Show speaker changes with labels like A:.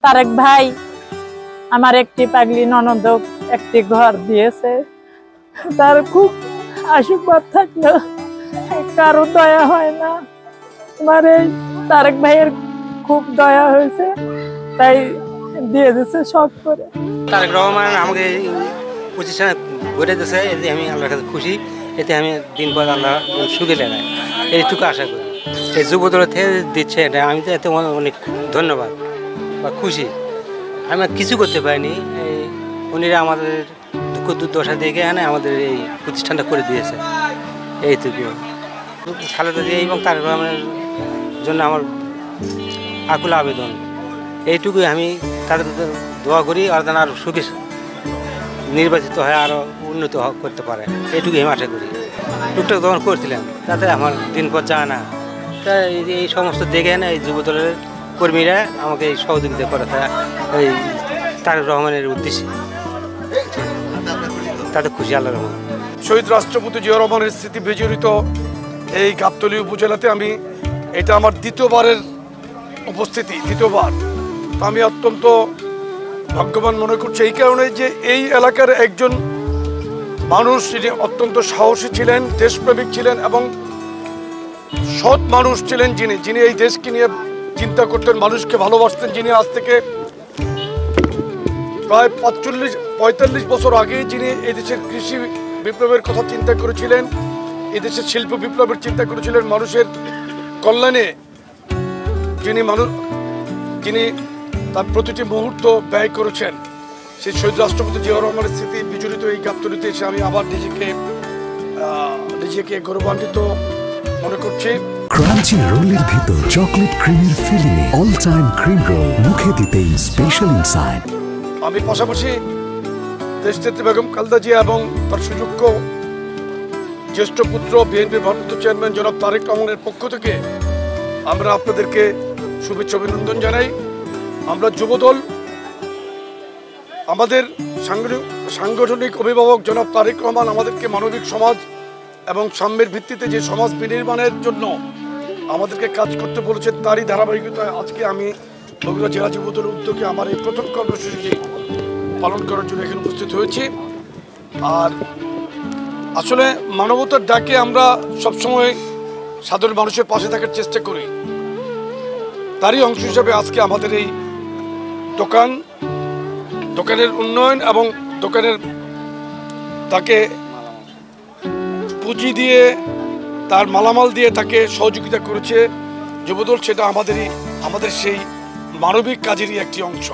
A: তারেক ভাই আমার একটি পাগলি ননদ একটি ঘর দিয়েছে। তার খুব আশীর্বাদ থাকলো কারো দয়া হয় না। আমার এই তারেক ভাইয়ের খুব দয়া হয়েছে, তাই দিয়ে দিয়েছে সব করে।
B: তারেক রহমান আমাকে প্রতিষ্ঠানে গড়ে দিয়েছে, এতে আমি আল্লাহর কাছে খুশি। এতে আমি দিন পর আল্লাহ সুখে দেখায়, এইটুকু আশা করি। এই যুবদল থেকে দিচ্ছে, এটা আমি তো এতে অনেক ধন্যবাদ বা খুশি। আমি কিছু করতে পারিনি, এই উনিরা আমাদের দুঃখ দুর্দশা দেখে আনে আমাদের এই প্রতিষ্ঠানটা করে দিয়েছে, এইটুকু। খালেদা জিয়া এবং তারেক রহমানের জন্য আমার আকুল আবেদন এইটুকুই। আমি তাদের দোয়া করি আর যেন আরও সুখে নির্বাচিত হয়ে আরও উন্নত করতে পারে, এইটুকুই আমি আশা করি। টুকটাক যখন করছিলাম তাতে আমার দিন পর যায় না, তাই এই সমস্ত দেখে না এই যুবদলের কর্মীরা আমাকে এই সহযোগিতা করে এই তারেক রহমানের উদ্দেশ্যে, তাতে খুশি আল্লাহ রহমান।
C: শহীদ রাষ্ট্রপতি জিয়া রহমানের স্মৃতি বিজড়িত এই গাবতলী উপজেলাতে এটা আমার দ্বিতীয়বারের উপস্থিতি, দ্বিতীয়বার। তো আমি অত্যন্ত ভাগ্যবান মনে করছি এই কারণে যে এই এলাকার একজন মানুষ যিনি অত্যন্ত সাহসী ছিলেন, দেশপ্রেমিক ছিলেন এবং সৎ মানুষ ছিলেন, যিনি এই দেশকে নিয়ে চিন্তা করতেন, মানুষকে ভালোবাসতেন, যিনি আজ থেকে প্রায় 45 বছর আগে যিনি এই দেশের কৃষি বিপ্লবের কথা চিন্তা করেছিলেন, এই দেশের শিল্প বিপ্লবের চিন্তা করেছিলেন, মানুষের কল্যাণে যিনি তার প্রতিটি মুহূর্ত ব্যয় করেছেন, সেই শহীদ রাষ্ট্রপতি জিয়া রহমানের স্মৃতি বিজড়িত এই গাবতলীতে এসে আমি আবার নিজেকে গৌরবান্বিত মনে করছি।
D: ক্রাঞ্চি রোলের ভিতর চকলেট ক্রিমের filling, all time cream roll, মুখে দিতেই স্পেশাল ইনসাইড।
C: আমি পাশাপাশি দেশনেত্রী বেগম খালেদা জিয়া এবং তার সুযোগ্য জ্যেষ্ঠ পুত্র বিএনপির ভারপ্রাপ্ত চেয়ারম্যান জনাব তারেক রহমানের পক্ষ থেকে আমরা আপনাদেরকে শুভেচ্ছা অভিনন্দন জানাই। আমরা যুবদল আমাদের সাংগঠনিক অভিভাবক জনাব তারেক রহমান আমাদেরকে মানবিক সমাজ এবং সাম্যের ভিত্তিতে যে সমাজ বিনির্মাণের জন্য আমাদেরকে কাজ করতে বলেছেন, তারই ধারাবাহিকতায় আজকে আমি বগুড়া জেলা যুবদলের উদ্যোগে আমার এই প্রথম কর্মসূচি পালন করার জন্য এখানে উপস্থিত হয়েছি। আর আসলে মানবতার ডাকে আমরা সবসময় সাধারণ মানুষের পাশে থাকার চেষ্টা করি, তারই অংশ হিসাবে আজকে আমাদের এই দোকানের উন্নয়ন এবং তাকে পুঁজি দিয়ে, তার মালামাল দিয়ে তাকে সহযোগিতা করেছে যুবদল। সেটা আমাদের সেই মানবিক কাজেরই একটি অংশ।